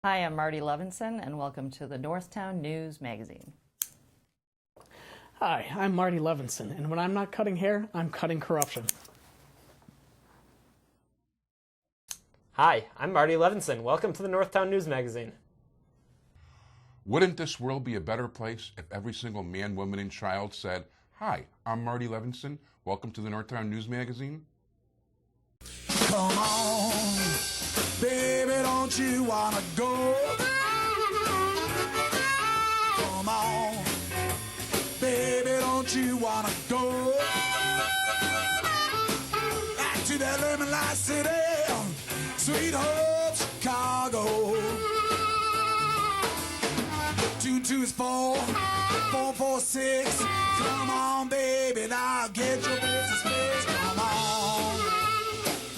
Hi, I'm Marty Levinson, and welcome to the Northtown News Magazine. Hi, I'm Marty Levinson, and when I'm not cutting hair, I'm cutting corruption. Hi, I'm Marty Levinson. Welcome to the Northtown News Magazine. Wouldn't this world be a better place if every single man, woman, and child said, "Hi, I'm Marty Levinson. Welcome to the Northtown News Magazine"? Come on, baby, don't you wanna go? Come on, baby, don't you wanna go? Back to that lemon light city, sweet home Chicago. 2 is 4, 4 4 6. Come on, baby, now get your business fixed. Come on,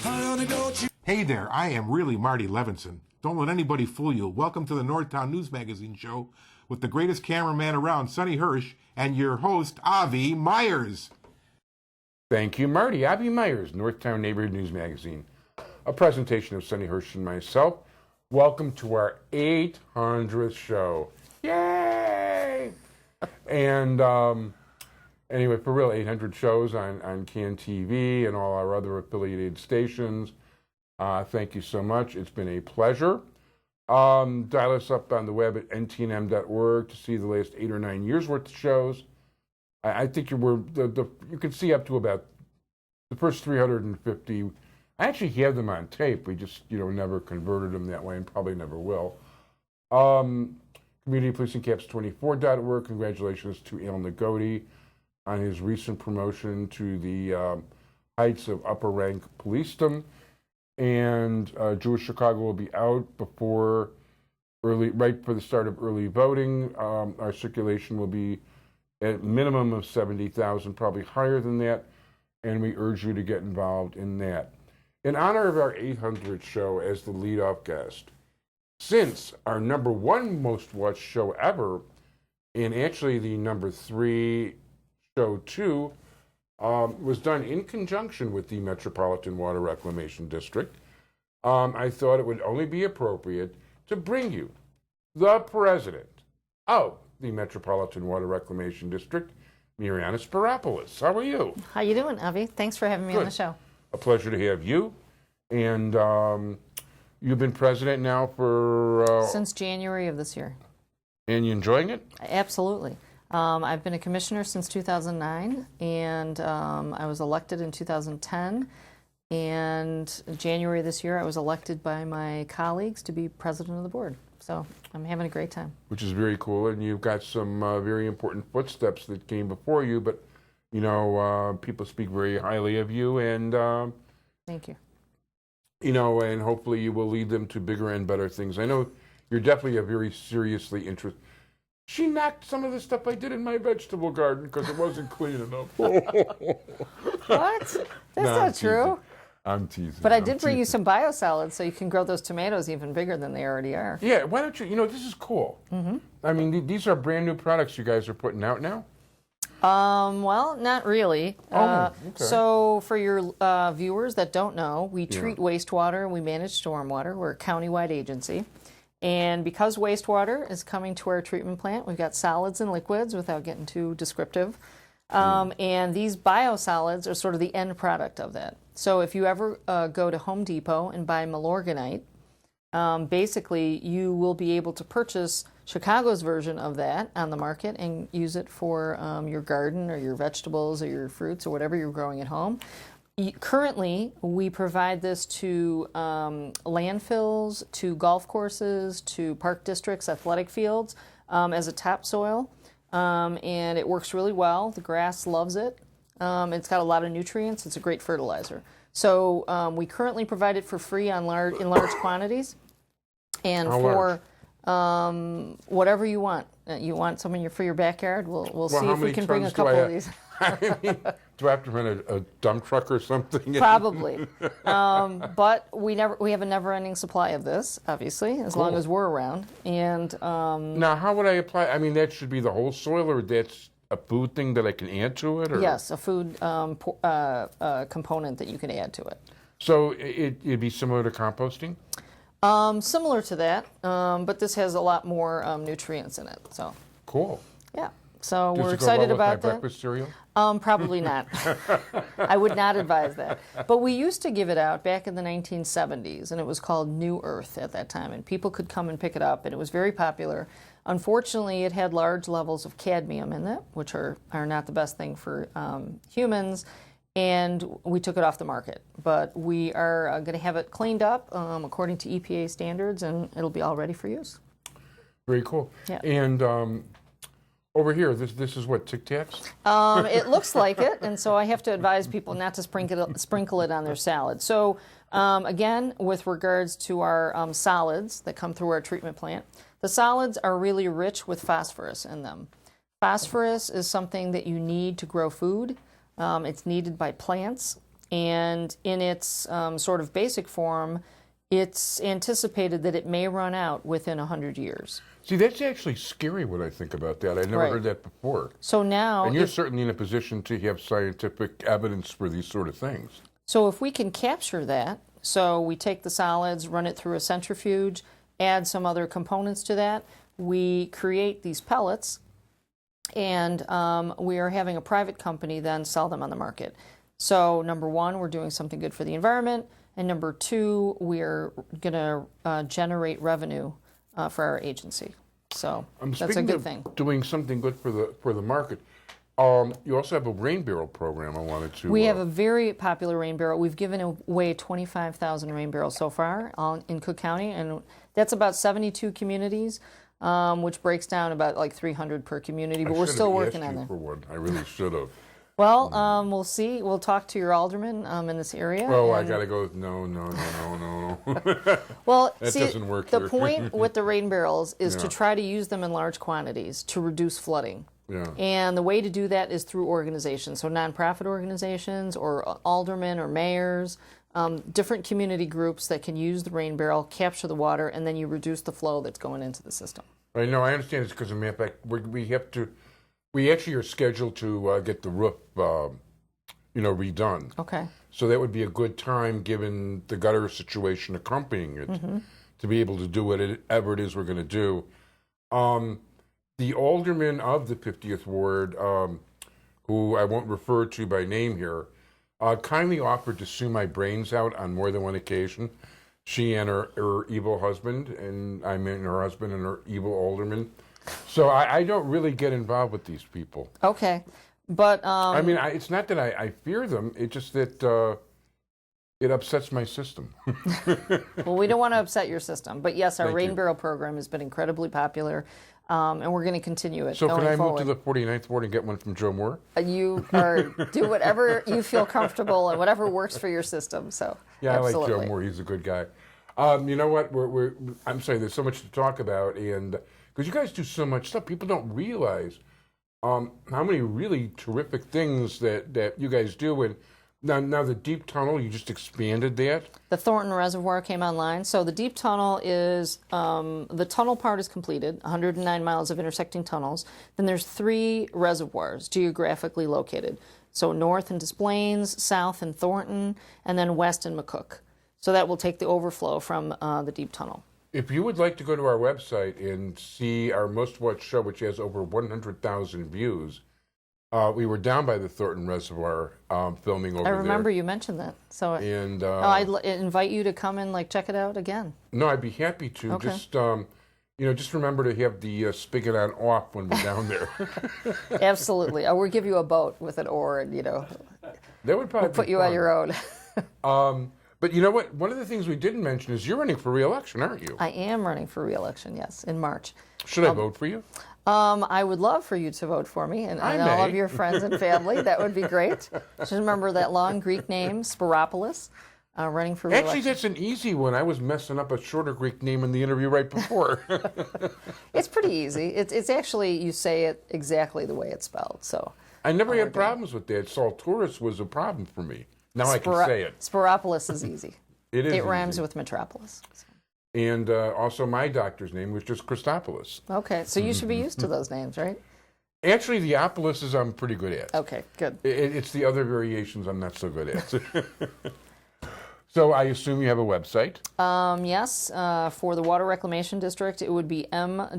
honey, don't you? Hey there, I am really Marty Levinson. Don't let anybody fool you. Welcome to the Northtown News Magazine show with the greatest cameraman around, Sonny Hirsch, and your host, Avi Meyers. Thank you, Marty. Avi Meyers, Northtown Neighborhood News Magazine. A presentation of Sonny Hirsch and myself. Welcome to our 800th show. Yay! And anyway, for real, 800 shows on CAN TV and all our other affiliated stations. Thank you so much. It's been a pleasure. Dial us up on the web at ntnm.org to see the last 8 or 9 years worth of shows. I think you can see up to about the first 350. I actually have them on tape. We just never converted them that way and probably never will. CommunityPolicingCaps24.org. Congratulations to Al Nagoti on his recent promotion to the heights of upper rank policedom. And Jewish Chicago will be out right for the start of early voting. Our circulation will be at minimum of 70,000, probably higher than that, and we urge you to get involved in that. In honor of our 800th show as the lead-off guest, since our number 1 most watched show ever, and actually the number 3 show too, was done in conjunction with the Metropolitan Water Reclamation District, I thought it would only be appropriate to bring you the president of the Metropolitan Water Reclamation District, Mariyana Spyropoulos. How are you? How you doing, Avi? Thanks for having me on the show. A pleasure to have you. And you've been president now for... Since January of this year. And you enjoying it? Absolutely. I've been a commissioner since 2009, and I was elected in 2010. And January this year, I was elected by my colleagues to be president of the board. So I'm having a great time. Which is very cool, and you've got some very important footsteps that came before you, but people speak very highly of you, and thank you. And hopefully you will lead them to bigger and better things. I know you're definitely a very seriously interested. She knocked some of the stuff I did in my vegetable garden because it wasn't clean enough. What? That's not true. I'm teasing. But I did bring you some biosolids so you can grow those tomatoes even bigger than they already are. Yeah, why don't you, this is cool. Mm-hmm. I mean, these are brand new products you guys are putting out now? Well, not really. Okay. So for your viewers that don't know, we treat wastewater and we manage stormwater. We're a countywide agency. And because wastewater is coming to our treatment plant, we've got solids and liquids without getting too descriptive. And these biosolids are sort of the end product of that. So if you ever go to Home Depot and buy Malorganite, basically you will be able to purchase Chicago's version of that on the market and use it for your garden or your vegetables or your fruits or whatever you're growing at home. Currently, we provide this to landfills, to golf courses, to park districts, athletic fields as a topsoil. And it works really well. The grass loves it. It's got a lot of nutrients. It's a great fertilizer. So we currently provide it for free in large quantities. And for whatever you want. You want some for your backyard? We'll see if we can bring a couple of these. I mean, do I have to rent a dump truck or something? Probably. But we have a never-ending supply of this, obviously, as long as we're around. And now, how would I apply? I mean, that should be the whole soil, or that's a food thing that I can add to it? Or? Yes, a food component that you can add to it. So it'd be similar to composting? Similar to that, but this has a lot more nutrients in it. So Cool. yeah, so Does we're it go well excited with my about that. breakfast cereal? Probably not. I would not advise that. But we used to give it out back in the 1970s, and it was called New Earth at that time, and people could come and pick it up, and it was very popular. Unfortunately, it had large levels of cadmium in it, which are not the best thing for humans, and we took it off the market. But we are going to have it cleaned up according to EPA standards, and it'll be all ready for use. Very cool. Yeah. And over here, this is what, Tic Tacs? It looks like it, and so I have to advise people not to sprinkle it on their salad. So again, with regards to our solids that come through our treatment plant, the solids are really rich with phosphorus in them. Phosphorus is something that you need to grow food. It's needed by plants, and in its sort of basic form, it's anticipated that it may run out within 100 years. See, that's actually scary when I think about that. I never Right. heard that before. So now, And you're certainly in a position to have scientific evidence for these sort of things. so if we can capture that, so we take the solids, run it through a centrifuge, add some other components to that, we create these pellets, and we are having a private company then sell them on the market. So number one, we're doing something good for the environment, and number two, we're going to generate revenue for our agency. So that's a Speaking good of thing. doing something good for the market, you also have a rain barrel program I wanted to... We have a very popular rain barrel. We've given away 25,000 rain barrels so far in Cook County, and that's about 72 communities, which breaks down about like 300 per community, but we're still working on that. that. For one. I really should have. Well, we'll see. We'll talk to your alderman in this area. Oh, I and- got to go, no. Well, That see, doesn't work the here. point with the rain barrels is to Yeah. try to use them in large quantities to reduce flooding. Yeah. And the way to do that is through organizations, so nonprofit organizations or aldermen or mayors, different community groups that can use the rain barrel, capture the water, and then you reduce the flow that's going into the system. I know, I understand it's because of matter of fact, we actually are scheduled to get the roof, redone. Okay. So that would be a good time, given the gutter situation accompanying it, Mm-hmm. to be able to do whatever it is we're going to do. The alderman of the 50th Ward, who I won't refer to by name here, kindly offered to sue my brains out on more than one occasion. She and her evil husband, and I mean her husband and her evil alderman. So I don't really get involved with these people. Okay. But I mean, it's not that I fear them. It's just that it upsets my system. well, we don't want to upset your system. But yes, our Thank rain you. barrel program has been incredibly popular, and we're going to continue it So going can I forward. move to the 49th Ward and get one from Joe Moore? You do whatever you feel comfortable and whatever works for your system. So Yeah, absolutely. I like Joe Moore. He's a good guy. You know what? I'm sorry. There's so much to talk about, and because you guys do so much stuff, people don't realize how many really terrific things that you guys do. And now the deep tunnel, you just expanded that. The Thornton Reservoir came online. So the deep tunnel is, the tunnel part is completed, 109 miles of intersecting tunnels. Then there's 3 reservoirs geographically located. So north in Des Plaines, south in Thornton, and then west in McCook. So that will take the overflow from the deep tunnel. If you would like to go to our website and see our most watched show, which has over 100,000 views, we were down by the Thornton Reservoir filming over I there. remember you mentioned that. So And I'd invite you to come and check it out again. no, I'd be happy to. Okay. Just remember to have the spigot on off when we're down there. Absolutely. We'll give you a boat with an oar, and That would probably put be you fun. on your own. But you know what? One of the things we didn't mention is you're running for re-election, aren't you? I am running for re-election, yes, in March. Should I vote for you? I would love for you to vote for me and I all may. of your friends and family. That would be great. Just remember that long Greek name, Spyropoulos, running for Actually, re-election. that's an easy one. I was messing up a shorter Greek name in the interview right before. It's pretty easy. It's actually, you say it exactly the way it's spelled. So I never had problems with that. Saltoris was a problem for me. Now I can say it. Spyropoulos is easy. It is It rhymes easy. with Metropolis. And also my doctor's name was just Christopoulos. Okay, so you should be used to those names, right? Actually, the Apollos I'm pretty good at. Okay, good. It's the other variations I'm not so good at. So I assume you have a website. Yes, for the Water Reclamation District, it would be mwrd.org.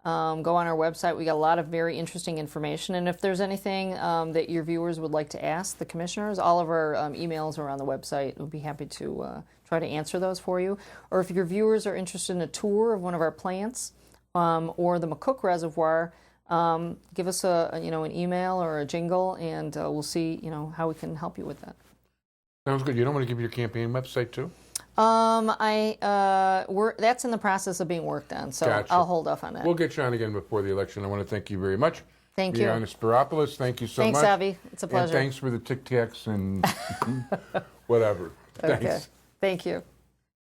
Go on our website. We got a lot of very interesting information. And if there's anything that your viewers would like to ask the commissioners, all of our emails are on the website. We'll be happy to try to answer those for you. Or if your viewers are interested in a tour of one of our plants or the McCook Reservoir, give us an email or a jingle, and we'll see how we can help you with that. Sounds good. You don't want to give your campaign website too? That's in the process of being worked on, so Gotcha. I'll hold off on that. We'll get you on again before the election. I want to thank you very much. Thank you. Mariyana Spyropoulos, thank you so Thanks, much. Avi. It's a pleasure. And thanks for the Tic Tacs and whatever. Okay. Thanks. Thank you.